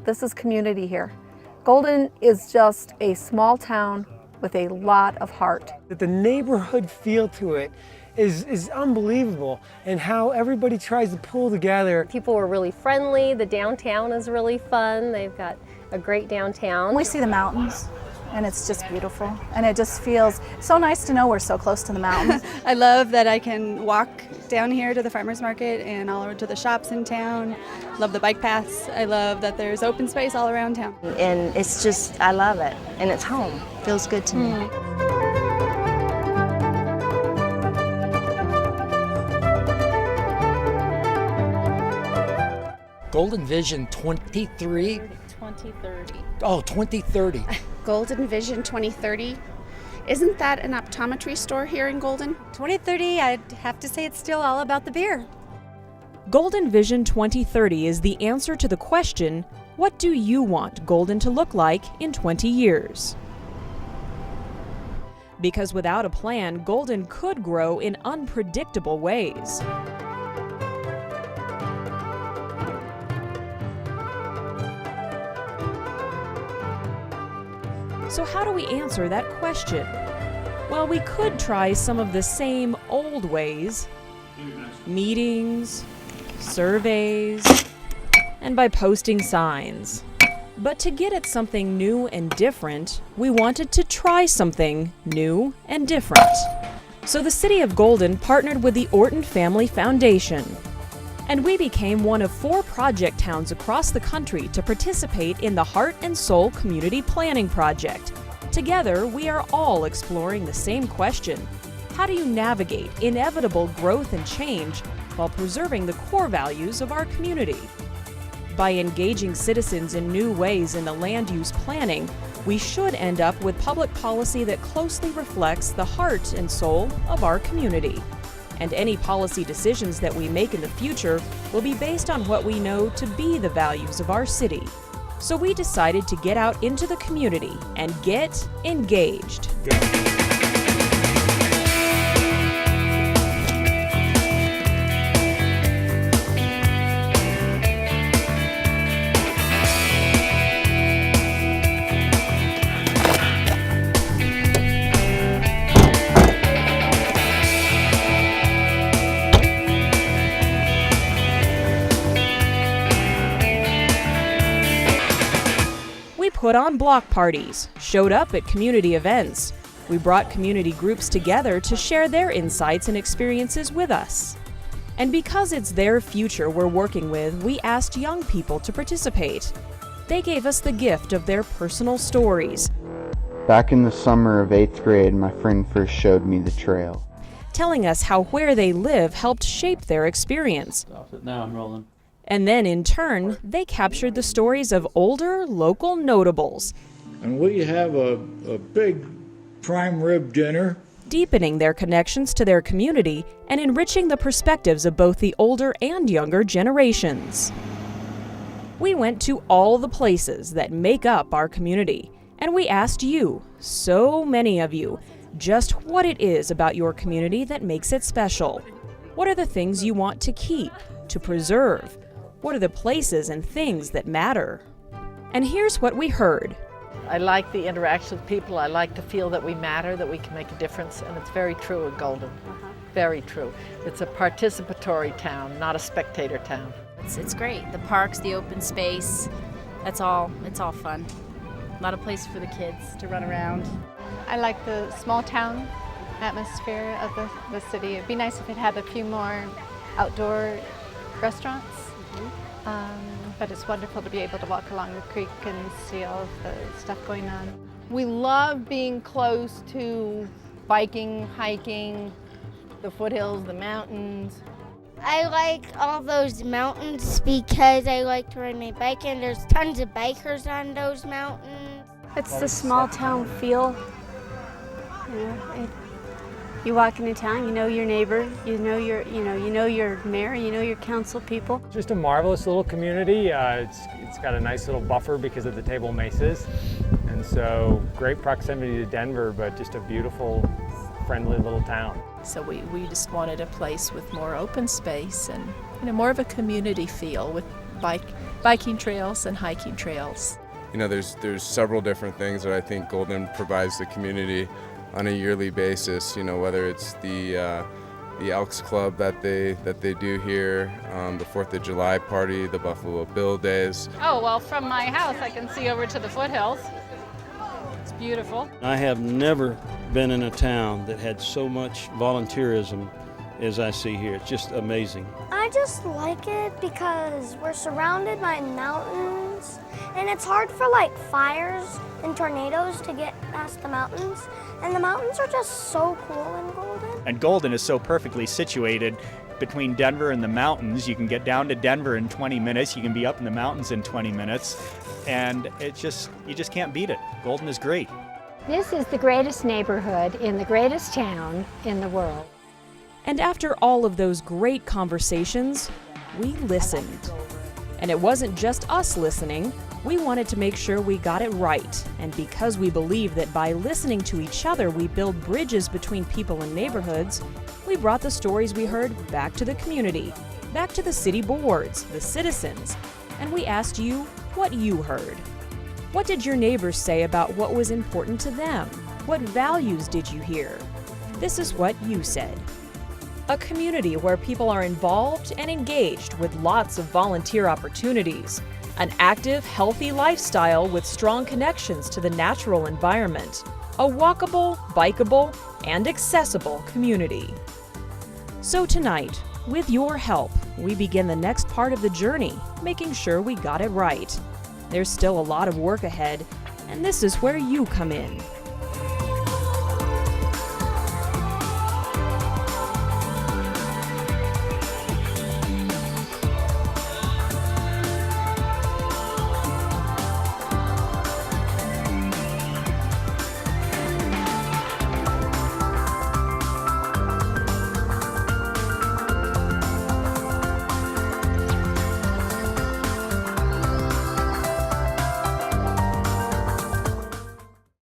This is community here. Golden is just a small town with a lot of heart. The neighborhood feel to it is unbelievable, and how everybody tries to pull together. People were really friendly. The downtown is really fun. They've got a great downtown. We see the mountains, and it's just beautiful. And it just feels so nice to know we're so close to the mountains. I love that I can walk down here to the farmers market and all over to the shops in town. Love the bike paths. I love that there's open space all around town. And it's just, I love it. And it's home. Feels good to me. Golden Vision 23? 2030. Oh, 2030. Golden Vision 2030. Isn't that an optometry store here in Golden? 2030, I'd have to say it's still all about the beer. Golden Vision 2030 is the answer to the question, what do you want Golden to look like in 20 years? Because without a plan, Golden could grow in unpredictable ways. So how do we answer that question? Well, we could try some of the same old ways, meetings, surveys, and by posting signs. But to get at something new and different, we wanted to try something new and different. So the City of Golden partnered with the Orton Family Foundation. And we became one of 4 project towns across the country to participate in the Heart and Soul Community Planning Project. Together, we are all exploring the same question. How do you navigate inevitable growth and change while preserving the core values of our community? By engaging citizens in new ways in the land use planning, we should end up with public policy that closely reflects the heart and soul of our community. And any policy decisions that we make in the future will be based on what we know to be the values of our city. So we decided to get out into the community and get engaged. Put on block parties, showed up at community events. We brought community groups together to share their insights and experiences with us. And because it's their future we're working with, we asked young people to participate. They gave us the gift of their personal stories. Back in the summer of 8th grade, my friend first showed me the trail, telling us how where they live helped shape their experience. Now I'm rolling. And then, in turn, they captured the stories of older, local notables. And we have a big prime rib dinner. Deepening their connections to their community and enriching the perspectives of both the older and younger generations. We went to all the places that make up our community, and we asked you, so many of you, just what it is about your community that makes it special. What are the things you want to keep, to preserve? What are the places and things that matter? And here's what we heard. I like the interaction with people. I like to feel that we matter, that we can make a difference, and it's very true in Golden. Very true. It's a participatory town, not a spectator town. It's great. The parks, the open space, it's all fun. A lot of places for the kids to run around. I like the small town atmosphere of the city. It'd be nice if it had a few more outdoor restaurants. But it's wonderful to be able to walk along the creek and see all of the stuff going on. We love being close to biking, hiking, the foothills, the mountains. I like all those mountains because I like to ride my bike, and there's tons of bikers on those mountains. It's the small town feel. You walk into town, you know your neighbor, you know your mayor, you know your council people. Just a marvelous little community. It's got a nice little buffer because of the Table Mesas, and so great proximity to Denver, but just a beautiful, friendly little town. So we just wanted a place with more open space and more of a community feel with bike biking trails and hiking trails. You know, there's several different things that I think Golden provides the community on a yearly basis. You know, whether it's the Elks Club that they do here, the 4th of July party, the Buffalo Bill Days. Oh, well, from my house I can see over to the foothills. It's beautiful. I have never been in a town that had so much volunteerism as I see here. It's just amazing. I just like it because we're surrounded by mountains, and it's hard for like fires and tornadoes to get past the mountains, and the mountains are just so cool in Golden. And Golden is so perfectly situated between Denver and the mountains. You can get down to Denver in 20 minutes, you can be up in the mountains in 20 minutes, and you just can't beat it. Golden is great. This is the greatest neighborhood in the greatest town in the world. And after all of those great conversations, we listened. And it wasn't just us listening. We wanted to make sure we got it right. And because we believe that by listening to each other, we build bridges between people and neighborhoods, we brought the stories we heard back to the community, back to the city boards, the citizens, and we asked you what you heard. What did your neighbors say about what was important to them? What values did you hear? This is what you said. A community where people are involved and engaged with lots of volunteer opportunities. An active, healthy lifestyle with strong connections to the natural environment. A walkable, bikeable, and accessible community. So tonight, with your help, we begin the next part of the journey, making sure we got it right. There's still a lot of work ahead, and this is where you come in.